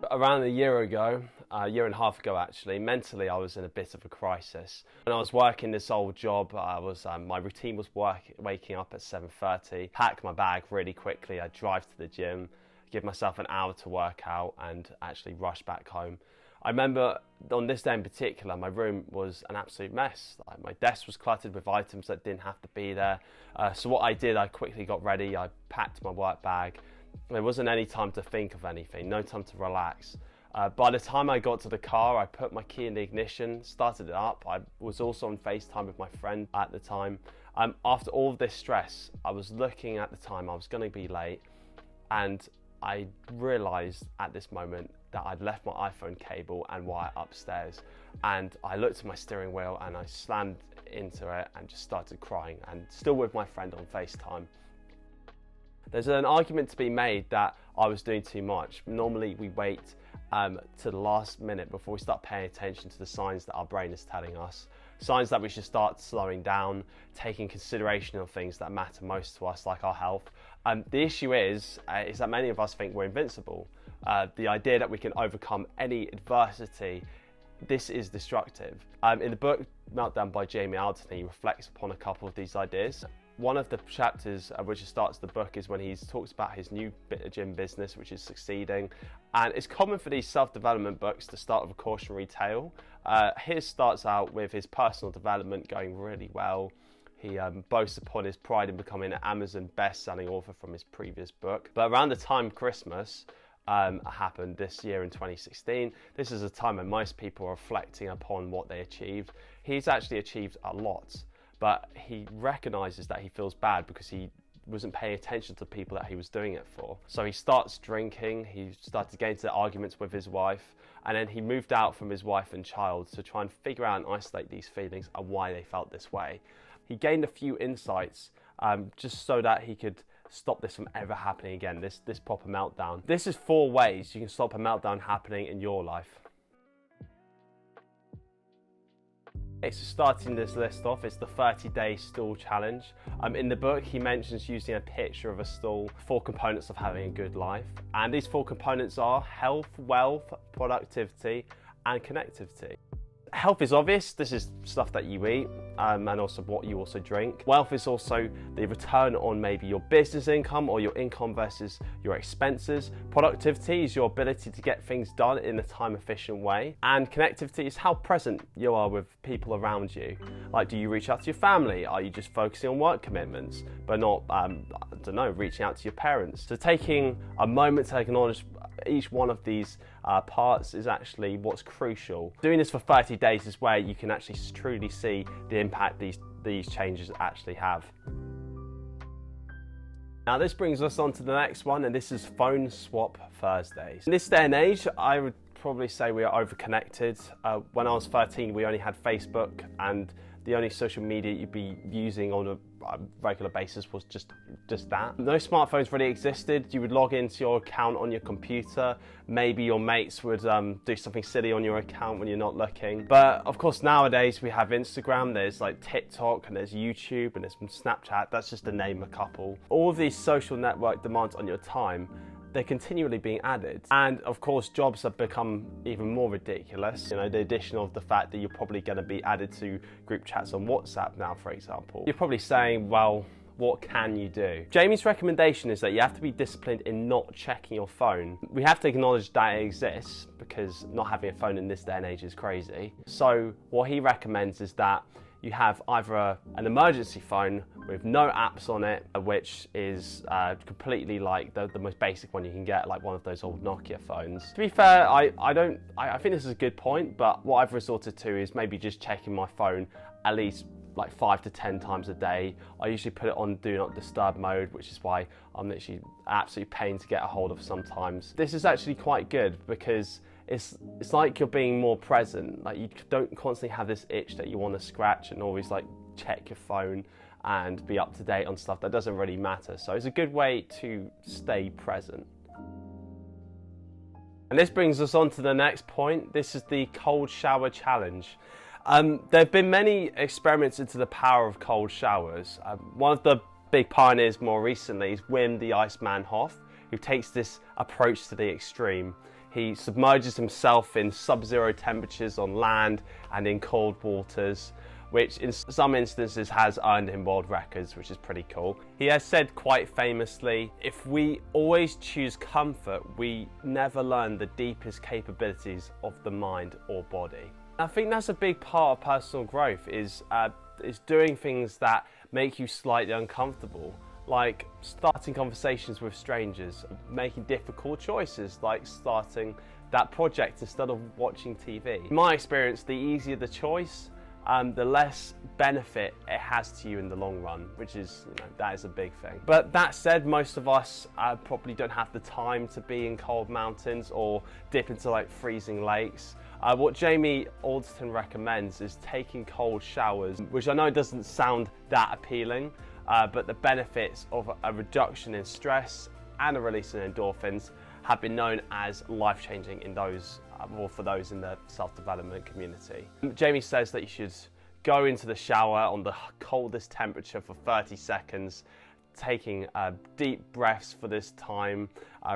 Around a year ago, a year and a half ago actually, mentally I was in a bit of a crisis. When I was working this old job, my routine was waking up at 7:30, pack my bag really quickly, I'd drive to the gym, give myself an hour to work out and actually rush back home. I remember on this day in particular, my room was an absolute mess. My desk was cluttered with items that didn't have to be there. So what I did, I quickly got ready, I packed my work bag. There wasn't any time to think of anything, no time to relax. By the time I got to the car, I put my key in the ignition, started it up. I was also on FaceTime with my friend at the time. After all of this stress, I was looking at the time, I was going to be late, and I realised at this moment that I'd left my iPhone cable and wire upstairs. And I looked at my steering wheel and I slammed into it and just started crying, and still with my friend on FaceTime. There's an argument to be made that I was doing too much. Normally we wait to the last minute before we start paying attention to the signs that our brain is telling us. Signs that we should start slowing down, taking consideration of things that matter most to us, like our health. The issue is that many of us think we're invincible. The idea that we can overcome any adversity, this is destructive. In the book Meltdown by Jamie Alden, he reflects upon a couple of these ideas. One of the chapters which starts the book is when he talks about his new gym business, which is succeeding. And it's common for these self-development books to start with a cautionary tale. His starts out with his personal development going really well. He boasts upon his pride in becoming an Amazon best-selling author from his previous book. But around the time Christmas happened this year in 2016, this is a time when most people are reflecting upon what they achieved. He's actually achieved a lot, but he recognises that he feels bad because he wasn't paying attention to people that he was doing it for. So he starts drinking, he started getting into arguments with his wife, and then he moved out from his wife and child to try and figure out and isolate these feelings and why they felt this way. He gained a few insights just so that he could stop this from ever happening again, this proper meltdown. This is 4 ways you can stop a meltdown happening in your life. Okay, so starting this list off is the 30-day stool challenge. In the book, he mentions using a picture of a stool, 4 components of having a good life. And these 4 components are health, wealth, productivity, and connectivity. Health is obvious. This is stuff that you eat and also what you also drink. Wealth is also the return on maybe your business income or your income versus your expenses. Productivity is your ability to get things done in a time efficient way. And connectivity is how present you are with people around you. Like, do you reach out to your family? Are you just focusing on work commitments but not, reaching out to your parents? So taking a moment to acknowledge each one of these parts is actually what's crucial. Doing this for 30 days is where you can actually truly see the impact these changes actually have. Now this brings us on to the next one, and this is Phone Swap Thursdays. In this day and age, I would probably say we are over-connected. When I was 13, we only had Facebook, and the only social media you'd be using on a regular basis was just that. No smartphones really existed. You would log into your account on your computer. Maybe your mates would do something silly on your account when you're not looking. But of course nowadays we have Instagram, there's like TikTok, and there's YouTube, and there's Snapchat. That's just to name a couple. All of these social network demands on your time, they're continually being added. And of course, jobs have become even more ridiculous. You know, the addition of the fact that you're probably going to be added to group chats on WhatsApp now, for example. You're probably saying, well, what can you do? Jamie's recommendation is that you have to be disciplined in not checking your phone. We have to acknowledge that it exists because not having a phone in this day and age is crazy. So what he recommends is that you have either an emergency phone with no apps on it, which is completely like the most basic one you can get, like one of those old Nokia phones. To be fair, I think this is a good point, but what I've resorted to is maybe just checking my phone at least like 5 to 10 times a day. I usually put it on do not disturb mode, which is why I'm literally absolute pain to get a hold of sometimes. This is actually quite good because it's like you're being more present. Like, you don't constantly have this itch that you want to scratch and always like check your phone and be up to date on stuff that doesn't really matter. So it's a good way to stay present. And this brings us on to the next point. This is the cold shower challenge. There have been many experiments into the power of cold showers. One of the big pioneers more recently is Wim the Iceman Hof, who takes this approach to the extreme. He submerges himself in sub-zero temperatures on land and in cold waters, which in some instances has earned him world records, which is pretty cool. He has said quite famously, if we always choose comfort, we never learn the deepest capabilities of the mind or body. I think that's a big part of personal growth, is doing things that make you slightly uncomfortable, like starting conversations with strangers, making difficult choices like starting that project instead of watching TV. In my experience, the easier the choice, the less benefit it has to you in the long run, which is, that is a big thing. But that said, most of us probably don't have the time to be in cold mountains or dip into like freezing lakes. What Jamie Alderton recommends is taking cold showers, which I know doesn't sound that appealing, but the benefits of a reduction in stress and a release in endorphins have been known as life-changing in those, or for those in the self-development community. Jamie says that you should go into the shower on the coldest temperature for 30 seconds, taking deep breaths for this time,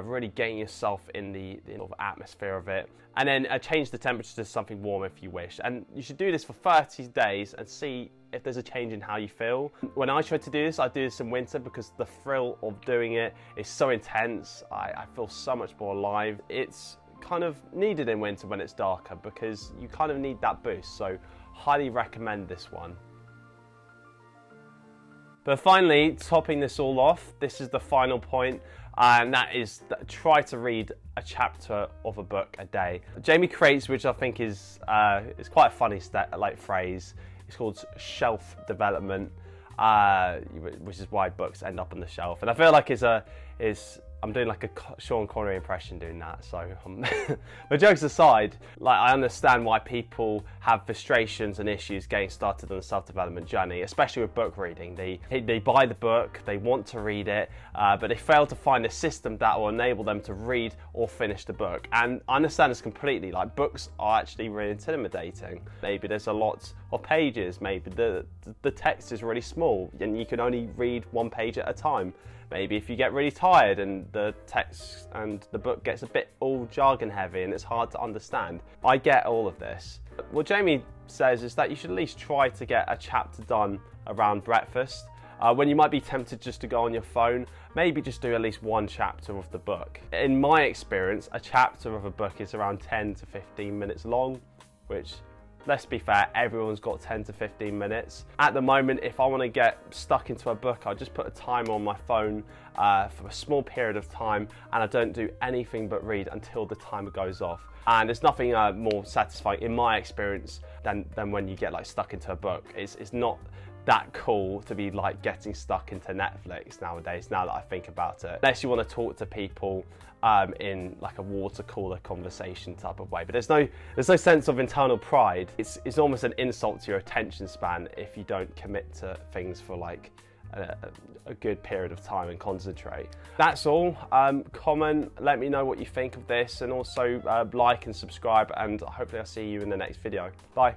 really getting yourself in the atmosphere of it, and then change the temperature to something warm if you wish. And you should do this for 30 days and see if there's a change in how you feel. When I try to do this, I do this in winter because the thrill of doing it is so intense. I feel so much more alive. It's kind of needed in winter when it's darker because you kind of need that boost, so highly recommend this one. But finally, topping this all off, this is the final point, and that is try to read a chapter of a book a day. Jamie creates, which I think is quite a funny phrase. It's called shelf development, which is why books end up on the shelf. And I feel like I'm doing like a Sean Connery impression doing that. So, but jokes aside, like I understand why people have frustrations and issues getting started on the self-development journey, especially with book reading. They buy the book, they want to read it, but they fail to find a system that will enable them to read or finish the book. And I understand this completely. Like books are actually really intimidating. Maybe there's a lot of pages. Maybe the text is really small and you can only read one page at a time. Maybe if you get really tired and the text and the book gets a bit all jargon heavy and it's hard to understand. I get all of this. What Jamie says is that you should at least try to get a chapter done around breakfast. When you might be tempted just to go on your phone, maybe just do at least one chapter of the book. In my experience, a chapter of a book is around 10 to 15 minutes long, which, let's be fair, everyone's got 10 to 15 minutes. At the moment, if I want to get stuck into a book, I'll just put a timer on my phone for a small period of time, and I don't do anything but read until the timer goes off. And there's nothing more satisfying, in my experience, than when you get like stuck into a book. It's not that cool to be like getting stuck into Netflix nowadays, now that I think about it. Unless you want to talk to people in like a water cooler conversation type of way. But there's no sense of internal pride. It's almost an insult to your attention span if you don't commit to things for like a good period of time and concentrate. That's all. Comment, let me know what you think of this, and also like and subscribe, and hopefully I'll see you in the next video. Bye.